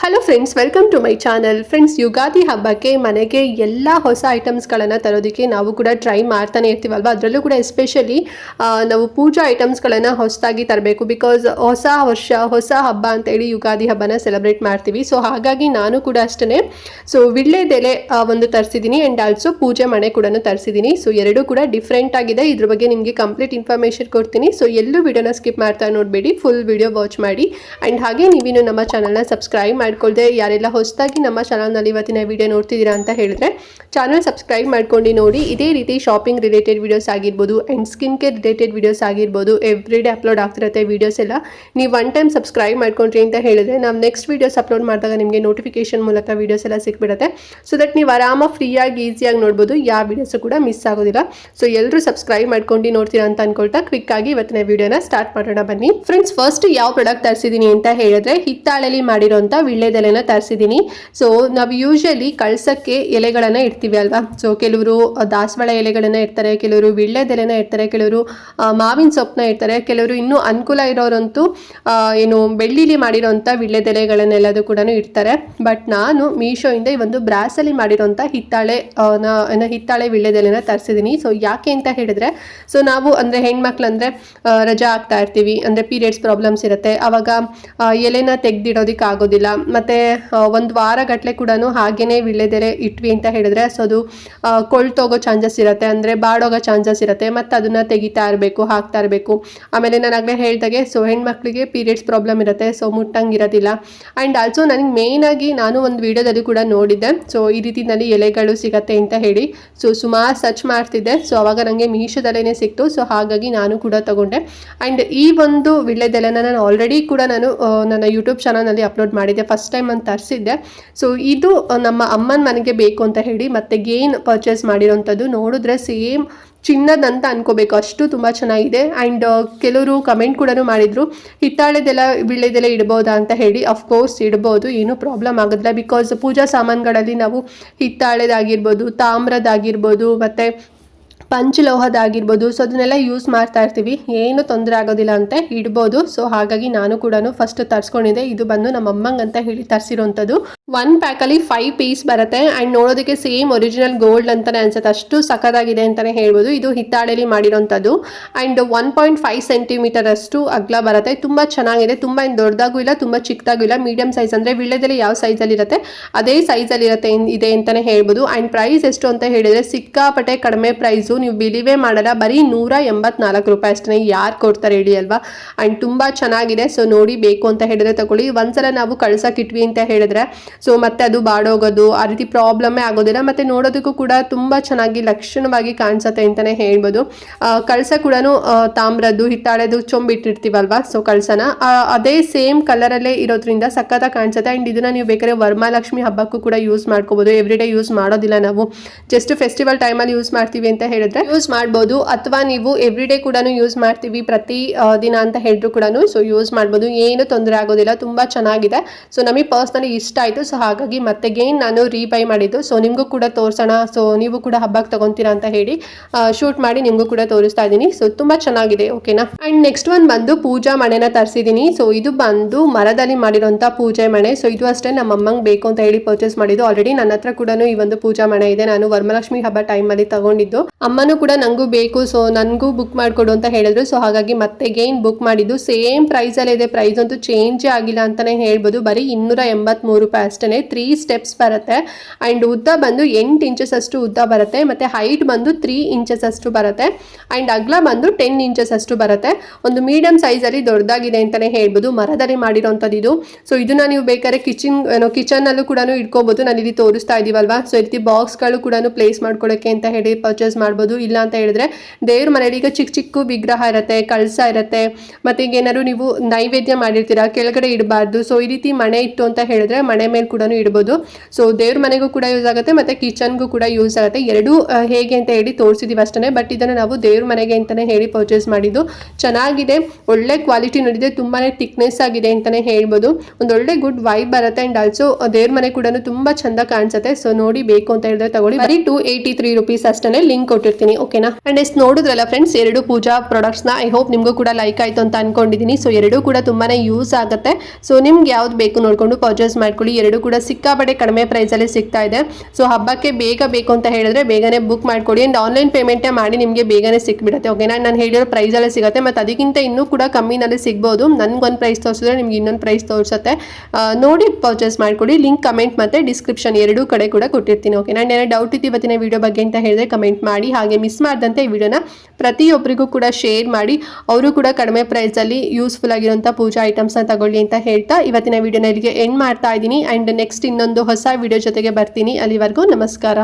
Hello friends, welcome to my channel. Friends, Ugadi ಹಬ್ಬಕ್ಕೆ ಮನೆಗೆ ಎಲ್ಲ ಹೊಸ ಐಟಮ್ಸ್ಗಳನ್ನು ತರೋದಕ್ಕೆ ನಾವು ಕೂಡ ಟ್ರೈ ಮಾಡ್ತಾನೆ ಇರ್ತೀವಲ್ವ. ಅದರಲ್ಲೂ ಕೂಡ ಎಸ್ಪೆಷಲಿ ನಾವು ಪೂಜಾ ಐಟಮ್ಸ್ಗಳನ್ನು ಹೊಸದಾಗಿ ತರಬೇಕು. ಬಿಕಾಸ್ ಹೊಸ ವರ್ಷ, ಹೊಸ ಹಬ್ಬ ಅಂತೇಳಿ ಯುಗಾದಿ ಹಬ್ಬನ ಸೆಲೆಬ್ರೇಟ್ ಮಾಡ್ತೀವಿ. ಸೊ ಹಾಗಾಗಿ ನಾನು ಕೂಡ ಅಷ್ಟೇ ವಿಳ್ಳೆದೆಲೆ ಒಂದು ತರಿಸಿದ್ದೀನಿ ಆ್ಯಂಡ್ ಆಲ್ಸೋ ಪೂಜೆ ಮಣೆ ಕೂಡ ತರಿಸಿದ್ದೀನಿ. ಸೊ ಎರಡೂ ಕೂಡ ಡಿಫ್ರೆಂಟ್ ಆಗಿದೆ. ಇದ್ರ ಬಗ್ಗೆ ನಿಮಗೆ ಕಂಪ್ಲೀಟ್ ಇನ್ಫಾರ್ಮೇಷನ್ ಕೊಡ್ತೀನಿ. ಸೊ ಎಲ್ಲೂ ವಿಡಿಯೋನ ಸ್ಕಿಪ್ ಮಾಡ್ತಾ ನೋಡಬೇಡಿ, ಫುಲ್ ವಿಡಿಯೋ ವಾಚ್ ಮಾಡಿ. ಆ್ಯಂಡ್ ಹಾಗೆ ನೀವಿನ್ನು ನಮ್ಮ ಚಾನಲ್ನ ಸಬ್ಸ್ಕ್ರೈಬ್ ಮಾಡ್ಕೊಳ್ದೆ ಯಾರೆಲ್ಲ ಹೊಸದಾಗಿ ನಮ್ಮ ಚಾನಲ್ನಲ್ಲಿ ಇವತ್ತಿನ ವಿಡಿಯೋ ನೋಡ್ತಿದ್ದೀರಾ ಅಂತ ಹೇಳಿದ್ರೆ ಚಾನಲ್ ಸಬ್ಸ್ಕ್ರೈಬ್ ಮಾಡ್ಕೊಂಡು ನೋಡಿ. ಇದೇ ರೀತಿ ಶಾಪಿಂಗ್ ರಿಲೇಟೆಡ್ ವಿಡಿಯೋಸ್ ಆಗಿರ್ಬೋದು and skin care related videos ಆಗಿರ್ಬೋದು ಎವ್ರಿ ಡೇ ಅಪ್ಲೋಡ್ ಆಗ್ತಿರುತ್ತೆ ವಿಡಿಯೋಸ್ ಎಲ್ಲ. ನೀವು ಒನ್ ಟೈಮ್ ಸಬ್ಸ್ಕ್ರೈಬ್ ಮಾಡ್ಕೊಂಡ್ರಿ ಅಂತ ಹೇಳಿದ್ರೆ ನಾವು ನೆಕ್ಸ್ಟ್ ವಿಡಿಯೋಸ್ ಅಪ್ಲೋಡ್ ಮಾಡಿದಾಗ ನಿಮಗೆ ನೋಟಿಫಿಕೇಶನ್ ಮೂಲಕ ವಿಡಿಯೋಸ್ ಎಲ್ಲ ಸಿಕ್ಬಿಡುತ್ತೆ. ಸೊ ದಟ್ ನೀವು ಆರಾಮಾಗಿ ಫ್ರೀಯಾಗಿ ಈಸಿಯಾಗಿ ನೋಡ್ಬೋದು, ಯಾವ ವಿಡಿಯೋಸು ಕೂಡ ಮಿಸ್ ಆಗೋದಿಲ್ಲ. ಸೊ ಎಲ್ಲರೂ ಸಬ್ಸ್ಕ್ರೈಬ್ ಮಾಡ್ಕೊಂಡು ನೋಡ್ತೀರಾ ಅಂತ ಅನ್ಕೊಳ್ತಾ ಕ್ವಿಕ್ ಆಗಿ ಇವತ್ತಿನ ವಿಡಿಯೋನ ಸ್ಟಾರ್ಟ್ ಮಾಡೋಣ ಬನ್ನಿ. ಫ್ರೆಂಡ್ಸ್, ಫಸ್ಟ್ ಯಾವ ಪ್ರಾಡಕ್ಟ್ ತರಿಸಿದ್ದೀನಿ ಅಂತ ಹೇಳಿದ್ರೆ ಹಿತ್ತಾಳೆಲಿ ಮಾಡಿರೋಂಥ ವಿಳ್ಳೆದೆಲೆನ ತರಿಸಿದ್ದೀನಿ. ಸೊ ನಾವು ಯೂಶಲಿ ಕಳ್ಸಕ್ಕೆ ಎಲೆಗಳನ್ನು ಇಡ್ತೀವಿ ಅಲ್ವಾ. ಸೊ ಕೆಲವರು ದಾಸವಾಳ ಎಲೆಗಳನ್ನ ಇಡ್ತಾರೆ, ಕೆಲವರು ವಿಳ್ಳೆದೆಲೆನ ಇಡ್ತಾರೆ, ಕೆಲವರು ಮಾವಿನ ಸೊಪ್ಪನ್ನ ಇಡ್ತಾರೆ, ಕೆಲವರು ಇನ್ನೂ ಅನುಕೂಲ ಇರೋರಂತೂ ಏನು ಬೆಳ್ಳಿಲಿ ಮಾಡಿರೋಂಥ ವಿಳ್ಳೆದೆಲೆಗಳನ್ನೆಲ್ಲದು ಕೂಡ ಇಡ್ತಾರೆ. ಬಟ್ ನಾನು ಮೀಶೋಯಿಂದ ಈ ಒಂದು ಬ್ರಾಸಲ್ಲಿ ಮಾಡಿರೋಂಥ ಹಿತ್ತಾಳೆ ವಿಳ್ಳೆದೆಲೆನ ತರಿಸಿದ್ದೀನಿ. ಸೊ ಯಾಕೆ ಅಂತ ಹೇಳಿದ್ರೆ, ಸೊ ನಾವು ಅಂದರೆ ಹೆಣ್ಮಕ್ಳು ಅಂದರೆ ರಜಾ ಆಗ್ತಾ ಇರ್ತೀವಿ, ಅಂದರೆ ಪೀರಿಯಡ್ಸ್ ಪ್ರಾಬ್ಲಮ್ಸ್ ಇರುತ್ತೆ, ಅವಾಗ ಎಲೆನ ತೆಗೆದಿಡೋದಕ್ಕೆ ಆಗೋದಿಲ್ಲ. ಮತ್ತು ಒಂದು ವಾರ ಗಟ್ಟಲೆ ಕೂಡ ಹಾಗೇನೆ ವಿಳ್ಳೆದೆಲೆ ಇಟ್ವಿ ಅಂತ ಹೇಳಿದ್ರೆ ಸೊ ಅದು ಕೊಳ್ತೋಗೋ ಚಾನ್ಸಸ್ ಇರುತ್ತೆ, ಅಂದರೆ ಬಾಡೋಗೋ ಚಾನ್ಸಸ್ ಇರುತ್ತೆ. ಮತ್ತು ಅದನ್ನು ತೆಗಿತಾ ಇರಬೇಕು, ಹಾಕ್ತಾ ಇರಬೇಕು. ಆಮೇಲೆ ನಾನು ಆಗಲೇ ಹೇಳ್ದಾಗೆ ಸೊ ಹೆಣ್ಮಕ್ಳಿಗೆ ಪೀರಿಯಡ್ಸ್ ಪ್ರಾಬ್ಲಮ್ ಇರುತ್ತೆ, ಸೊ ಮುಟ್ಟಂಗಿರೋದಿಲ್ಲ. ಆ್ಯಂಡ್ ಆಲ್ಸೋ ನನಗೆ ಮೇಯ್ನಾಗಿ ನಾನು ಒಂದು ವಿಡಿಯೋದಲ್ಲಿ ಕೂಡ ನೋಡಿದ್ದೆ, ಸೊ ಈ ರೀತಿಯಲ್ಲಿ ಎಲೆಗಳು ಸಿಗತ್ತೆ ಅಂತ ಹೇಳಿ. ಸೊ ಸುಮಾರು ಸರ್ಚ್ ಮಾಡ್ತಿದ್ದೆ, ಸೊ ಅವಾಗ ನನಗೆ ಮೀಶೋದಲ್ಲೇ ಸಿಕ್ತು. ಸೊ ಹಾಗಾಗಿ ನಾನು ಕೂಡ ತಗೊಂಡೆ. ಆ್ಯಂಡ್ ಈ ಒಂದು ವಿಳ್ಳೆದೆಲೆನ ನಾನು ಆಲ್ರೆಡಿ ಕೂಡ ನಾನು ನನ್ನ ಯೂಟ್ಯೂಬ್ ಚಾನಲ್ನಲ್ಲಿ ಅಪ್ಲೋಡ್ ಮಾಡಿದ್ದೆ, ಫಸ್ಟ್ ಟೈಮ್ ಅಂತ ತರಿಸಿದ್ದೆ. ಸೊ ಇದು ನಮ್ಮ ಅಮ್ಮನ ಮನೆಗೆ ಬೇಕು ಅಂತ ಹೇಳಿ ಮತ್ತೆ ಗೇನ್ ಪರ್ಚೇಸ್ ಮಾಡಿರೋಂಥದ್ದು. ನೋಡಿದ್ರೆ ಸೇಮ್ ಚಿನ್ನದಂತ ಅನ್ಕೋಬೇಕು, ಅಷ್ಟು ತುಂಬ ಚೆನ್ನಾಗಿದೆ. ಆ್ಯಂಡ್ ಕೆಲವರು ಕಮೆಂಟ್ ಕೂಡ ಮಾಡಿದರು, ಹಿತ್ತಾಳೆದೆಲ್ಲ ವಿಳ್ಳೆದೆಲೆ ಇಡ್ಬೋದಾ ಅಂತ ಹೇಳಿ. ಅಫ್ಕೋರ್ಸ್ ಇಡ್ಬೋದು, ಏನೂ ಪ್ರಾಬ್ಲಮ್ ಆಗೋದಿಲ್ಲ. ಬಿಕಾಸ್ ಪೂಜಾ ಸಾಮಾನುಗಳಲ್ಲಿ ನಾವು ಹಿತ್ತಾಳೆದಾಗಿರ್ಬೋದು, ತಾಮ್ರದಾಗಿರ್ಬೋದು, ಮತ್ತು ಪಂಚಲೋಹದಾಗಿರ್ಬೋದು, ಸೊ ಅದನ್ನೆಲ್ಲ ಯೂಸ್ ಮಾಡ್ತಾ ಇರ್ತೀವಿ, ಏನು ತೊಂದರೆ ಆಗೋದಿಲ್ಲ ಅಂತ ಇಡ್ಬೋದು. ಸೊ ಹಾಗಾಗಿ ನಾನು ಕೂಡ ಫಸ್ಟ್ ತರಿಸ್ಕೊಂಡಿದ್ದೆ. ಇದು ಬಂದು ನಮ್ಮ ಅಮ್ಮಂಗೆ ಅಂತ ಹೇಳಿ ತರಿಸಿರೋಂಥದ್ದು. 1 ಪ್ಯಾಕಲ್ಲಿ 5 ಪೀಸ್ ಬರುತ್ತೆ. ಆ್ಯಂಡ್ ನೋಡೋದಕ್ಕೆ ಸೇಮ್ ಒರಿಜಿನಲ್ ಗೋಲ್ಡ್ ಅಂತಲೇ ಅನ್ಸುತ್ತೆ, ಅಷ್ಟು ಸಖತ್ತಾಗಿದೆ ಅಂತಲೇ ಹೇಳ್ಬೋದು. ಇದು ಹಿತ್ತಾಳೆಲಿ ಮಾಡಿರೋಂಥದ್ದು. ಆ್ಯಂಡ್ 1.5 ಸೆಂಟಿಮೀಟರ್ ಅಷ್ಟು ಅಗಲ ಬರುತ್ತೆ. ತುಂಬ ಚೆನ್ನಾಗಿದೆ, ತುಂಬ ಏನು ದೊಡ್ಡದಾಗೂ ಇಲ್ಲ, ತುಂಬ ಚಿಕ್ಕದಾಗೂ ಇಲ್ಲ, ಮೀಡಿಯಂ ಸೈಜ್. ಅಂದರೆ ವಿಳ್ಳೆದೆಲೆ ಯಾವ ಸೈಜಲ್ಲಿ ಇರುತ್ತೆ ಅದೇ ಸೈಜಲ್ಲಿ ಇದೆ ಅಂತಲೇ ಹೇಳ್ಬೋದು. ಆ್ಯಂಡ್ ಪ್ರೈಸ್ ಎಷ್ಟು ಅಂತ ಹೇಳಿದರೆ ಸಿಕ್ಕಾಪಟ್ಟೆ ಕಡಿಮೆ ಪ್ರೈಸು, ನೀವು ಬಿಲಿವೇ ಮಾಡಲ್ಲ, ಬರೀ 184 ರೂಪಾಯಿ ಅಷ್ಟೇ. ಯಾರು ಕೊಡ್ತಾರೆ ಹೇಳಿ ಅಲ್ವಾ. ಆ್ಯಂಡ್ ತುಂಬ ಚೆನ್ನಾಗಿದೆ. ಸೊ ನೋಡಿ, ಬೇಕು ಅಂತ ಹೇಳಿದ್ರೆ ತಗೊಳ್ಳಿ. ಒಂದ್ಸಲ ನಾವು ಕಳ್ಸಕ್ಕೆ ಇಟ್ವಿ ಅಂತ ಹೇಳಿದ್ರೆ ಸೊ ಮತ್ತೆ ಅದು ಬಾಡೋಗೋದು ಆ ರೀತಿ ಪ್ರಾಬ್ಲಮ್ಮೇ ಆಗೋದಿಲ್ಲ. ಮತ್ತು ನೋಡೋದಕ್ಕೂ ಕೂಡ ತುಂಬ ಚೆನ್ನಾಗಿ ಲಕ್ಷಣವಾಗಿ ಕಾಣಿಸುತ್ತೆ ಅಂತಲೇ ಹೇಳ್ಬೋದು. ಕಳಸ ಕೂಡ ತಾಮ್ರದ್ದು ಹಿತ್ತಾಳೆದು ಚೊಂಬಿಟ್ಟಿರ್ತೀವಲ್ವ, ಸೊ ಕಳಸನ ಅದೇ ಸೇಮ್ ಕಲರಲ್ಲೇ ಇರೋದ್ರಿಂದ ಸಖತ್ತಾಗಿ ಕಾಣಿಸುತ್ತೆ. ಆ್ಯಂಡ್ ಇದನ್ನು ನೀವು ಬೇಕಾದ್ರೆ ವರಮಹಾಲಕ್ಷ್ಮಿ ಹಬ್ಬಕ್ಕೂ ಕೂಡ ಯೂಸ್ ಮಾಡ್ಕೋಬೋದು. ಎವ್ರಿ ಡೇ ಯೂಸ್ ಮಾಡೋದಿಲ್ಲ ನಾವು, ಜಸ್ಟ್ ಫೆಸ್ಟಿವಲ್ ಟೈಮಲ್ಲಿ ಯೂಸ್ ಮಾಡ್ತೀವಿ ಅಂತ ಹೇಳಿದ್ರೆ ಯೂಸ್ ಮಾಡ್ಬೋದು. ಅಥವಾ ನೀವು ಎವ್ರಿ ಡೇ ಕೂಡ ಯೂಸ್ ಮಾಡ್ತೀವಿ ಪ್ರತಿ ದಿನ ಅಂತ ಹೇಳಿದ್ರು ಕೂಡ ಸೊ ಯೂಸ್ ಮಾಡ್ಬೋದು, ಏನು ತೊಂದರೆ ಆಗೋದಿಲ್ಲ. ತುಂಬ ಚೆನ್ನಾಗಿದೆ. ಸೊ ನಮಗೆ ಪರ್ಸ್ನಲಿ ಇಷ್ಟ ಆಯಿತು. ಸೊ ಹಾಗಾಗಿ ಮತ್ತೆ ಗೇನ್ ನಾನು ರೀಬೈ ಮಾಡಿದ್ದು. ಸೊ ನಿಮಗೂ ಕೂಡ ತೋರಿಸೋಣ, ಸೊ ನೀವು ಕೂಡ ಹಬ್ಬಕ್ಕೆ ತಗೊತೀರಾ ಅಂತ ಹೇಳಿ ಶೂಟ್ ಮಾಡಿ ನಿಮಗೂ ಕೂಡ ತೋರಿಸ್ತಾ ಇದ್ದೀನಿ. ಸೊ ತುಂಬ ಚೆನ್ನಾಗಿದೆ, ಓಕೆನಾ. ಆ್ಯಂಡ್ ನೆಕ್ಸ್ಟ್ ಒಂದು ಬಂದು ಪೂಜಾ ಮಣೆನ ತರಿಸಿದ್ದೀನಿ. ಸೊ ಇದು ಬಂದು ಮರದಲ್ಲಿ ಮಾಡಿರೋಂಥ ಪೂಜೆ ಮಣೆ. ಸೊ ಇದು ಅಷ್ಟೇ ನಮ್ಮ ಅಮ್ಮಂಗೆ ಬೇಕು ಅಂತ ಹೇಳಿ ಪರ್ಚೇಸ್ ಮಾಡಿದ್ದು. ಆಲ್ರೆಡಿ ನನ್ನ ಹತ್ರ ಕೂಡ ಈ ಒಂದು ಪೂಜಾ ಮಣೆ ಇದೆ, ನಾನು ವರಮಹಾಲಕ್ಷ್ಮಿ ಹಬ್ಬ ಟೈಮಲ್ಲಿ ತಗೊಂಡಿದ್ದು. ಅಮ್ಮನೂ ಕೂಡ ನನಗೂ ಬೇಕು, ಸೊ ನನಗೂ ಬುಕ್ ಮಾಡಿಕೊಡು ಅಂತ ಹೇಳಿದ್ರು. ಸೊ ಹಾಗಾಗಿ ಮತ್ತೆ ಗೇನ್ ಬುಕ್ ಮಾಡಿದ್ದು. ಸೇಮ್ ಪ್ರೈಸಲ್ಲೇ ಇದೆ, ಪ್ರೈಸ್ ಅಂತೂ ಚೇಂಜೇ ಆಗಿಲ್ಲ ಅಂತಲೇ ಹೇಳ್ಬೋದು. ಬರೀ 283 ರೂಪಾಯಿ ಅಷ್ಟೇ. 3 ಸ್ಟೆಪ್ಸ್ ಬರುತ್ತೆ. ಆ್ಯಂಡ್ ಉದ್ದ ಬಂದು 8 ಇಂಚಸ್ ಅಷ್ಟು ಉದ್ದ ಬರುತ್ತೆ. ಮತ್ತು ಹೈಟ್ ಬಂದು 3 ಇಂಚಸ್ ಅಷ್ಟು ಬರುತ್ತೆ. ಆ್ಯಂಡ್ ಅಗಲ ಬಂದು 10 ಇಂಚಸ್ ಅಷ್ಟು ಬರುತ್ತೆ. ಒಂದು ಮೀಡಿಯಂ ಸೈಜಲ್ಲಿ ದೊಡ್ಡದಾಗಿದೆ ಅಂತಲೇ ಹೇಳ್ಬೋದು. ಮರದಲ್ಲಿ ಮಾಡಿರೋಂಥದ್ದು ಇದು. ಸೊ ಇದನ್ನು ನೀವು ಬೇಕಾದ್ರೆ ಕಿಚನ್ನಲ್ಲೂ ಕೂಡ ಇಟ್ಕೋಬೋದು. ನಾನು ಇಲ್ಲಿ ತೋರಿಸ್ತಾ ಇದ್ದೀವಲ್ವಾ. ಸೊ ಈ ರೀತಿ ಬಾಕ್ಸ್ಗಳು ಕೂಡ ಪ್ಲೇಸ್ ಮಾಡ್ಕೊಳ್ಳೋಕ್ಕೆ ಅಂತ ಹೇಳಿ ಪರ್ಚೇಸ್ ಮಾಡ್ಬೋದು. ಇಲ್ಲ ಅಂತ ಹೇಳಿದ್ರೆ ದೇವ್ರ ಮನೇಲಿ ಈಗ ಚಿಕ್ಕ ಚಿಕ್ಕ ವಿಗ್ರಹ ಇರುತ್ತೆ, ಕಳಸ ಇರುತ್ತೆ, ಮತ್ತು ಈಗ ಏನಾದ್ರು ನೀವು ನೈವೇದ್ಯ ಮಾಡಿರ್ತೀರಾ, ಕೆಳಗಡೆ ಇಡಬಾರ್ದು. ಸೊ ಈ ರೀತಿ ಮಣೆ ಇತ್ತು ಅಂತ ಹೇಳಿದ್ರೆ ಮಣೆ ಮೇಲೆ ಕೂಡ ಇಡ್ಬೋದು. ಸೊ ದೇವ್ರ ಮನೆಗೂ ಕೂಡ ಯೂಸ್ ಆಗುತ್ತೆ, ಮತ್ತು ಕಿಚನ್ಗೂ ಕೂಡ ಯೂಸ್ ಆಗುತ್ತೆ. ಎರಡೂ ಹೇಗೆ ಅಂತ ಹೇಳಿ ತೋರಿಸಿದೀವಿ ಅಷ್ಟೇ. ಬಟ್ ಇದನ್ನು ನಾವು ದೇವ್ರ ಮನೆಗೆ ಅಂತಲೇ ಹೇಳಿ ಪರ್ಚೇಸ್ ಮಾಡಿದ್ದು. ಚೆನ್ನಾಗಿದೆ, ಒಳ್ಳೆ ಕ್ವಾಲಿಟಿ ನೋಡಿದೆ, ತುಂಬಾ ಥಿಕ್ನೆಸ್ ಆಗಿದೆ ಅಂತಲೇ ಹೇಳ್ಬೋದು. ಒಂದೊಳ್ಳೆ ಗುಡ್ ವೈಬ್ ಬರುತ್ತೆ. ಆ್ಯಂಡ್ ಆಲ್ಸೋ ದೇವ್ರ ಮನೆ ಕೂಡ ತುಂಬ ಚಂದ ಕಾಣಿಸುತ್ತೆ. ಸೊ ನೋಡಿ, ಬೇಕು ಅಂತ ಹೇಳಿದ್ರೆ ತಗೊಳ್ಳಿ. ಬರೀ 283 ರೂಪೀಸ್ ಅಷ್ಟೇ. ಲಿಂಕ್ ಕೊಟ್ಟಿರ್ತೀನಿ ಕೊಟ್ಟಿರ್ತೀನಿ ಓಕೆನಾ. ಅಂಡ್ ಎಸ್ ನೋಡಿದ್ರಲ್ಲ ಫ್ರೆಂಡ್ಸ್, 2 ಪೂಜಾ ಪ್ರಾಡಕ್ಟ್ಸ್ನ ಐ ಹೋಪ್ ನಿಮಗೂ ಕೂಡ ಲೈಕ್ ಆಯಿತು ಅಂತ ಅನ್ಕೊಂಡಿದ್ದೀನಿ. ಸೊ 2 ಕೂಡ ತುಂಬಾ ಯೂಸ್ ಆಗುತ್ತೆ. ಸೊ ನಿಮ್ಗೆ ಯಾವ್ದು ಬೇಕು ನೋಡಿಕೊಂಡು ಪರ್ಚೇಸ್ ಮಾಡ್ಕೊಳ್ಳಿ. 2 ಕೂಡ ಸಿಕ್ಕಾಪಟ್ಟೆ ಕಡಿಮೆ ಪ್ರೈಸಲ್ಲಿ ಸಿಗ್ತಾ ಇದೆ. ಸೊ ಹಬ್ಬಕ್ಕೆ ಬೇಗ ಬೇಕು ಅಂತ ಹೇಳಿದ್ರೆ ಬೇಗನೆ ಬುಕ್ ಮಾಡ್ಕೊಳ್ಳಿ. ಆ್ಯಂಡ್ ಆನ್ಲೈನ್ ಪೇಮೆಂಟೇ ಮಾಡಿ ನಿಮಗೆ ಬೇಗನೆ ಸಿಕ್ಬಿಡುತ್ತೆ ಓಕೆನಾ. ನಾನು ಹೇಳಿರೋ ಪ್ರೈಸಲ್ಲೇ ಸಿಗುತ್ತೆ, ಮತ್ತು ಅದಕ್ಕಿಂತ ಇನ್ನೂ ಕೂಡ ಕಮ್ಮಿನಲ್ಲಿ ಸಿಗ್ಬೋದು. ನನಗೊಂದು ಪ್ರೈಸ್ ತೋರಿಸಿದ್ರೆ ನಿಮ್ಗೆ ಇನ್ನೊಂದು ಪ್ರೈಸ್ ತೋರಿಸುತ್ತೆ. ನೋಡಿ ಪರ್ಚೇಸ್ ಮಾಡ್ಕೊಳ್ಳಿ. ಲಿಂಕ್ ಕಮೆಂಟ್ ಮತ್ತು ಡಿಸ್ಕ್ರಿಪ್ಷನ್ 2 ಕಡೆ ಕೂಡ ಕೊಟ್ಟಿರ್ತೀನಿ ಓಕೆ. ನಾನು ಏನೋ ಡೌಟ್ ಇತ್ತು ಇವತ್ತಿನ ವಿಡಿಯೋ ಬಗ್ಗೆ ಅಂತ ಹೇಳಿದ್ರೆ ಕಮೆಂಟ್ ಮಾಡಿ. ಹಾಗೆ ಮಿಸ್ ಮಾಡಿದಂತೆ ಈ ವಿಡಿಯೋನ ಪ್ರತಿಯೊಬ್ಬರಿಗೂ ಕೂಡ ಶೇರ್ ಮಾಡಿ, ಅವರು ಕೂಡ ಕಡಿಮೆ ಪ್ರೈಸಲ್ಲಿ ಯೂಸ್ಫುಲ್ ಆಗಿರುವಂಥ ಪೂಜಾ ಐಟಮ್ಸ್ನ ತಗೊಳ್ಳಿ ಅಂತ ಹೇಳ್ತಾ ಇವತ್ತಿನ ವಿಡಿಯೋನ ಇಲ್ಲಿಗೆ ಎಂಡ್ ಮಾಡ್ತಾ ಇದ್ದೀನಿ. ಆ್ಯಂಡ್ ನೆಕ್ಸ್ಟ್ ಇನ್ನೊಂದು ಹೊಸ ವಿಡಿಯೋ ಜೊತೆಗೆ ಬರ್ತೀನಿ. ಅಲ್ಲಿವರೆಗೂ ನಮಸ್ಕಾರ.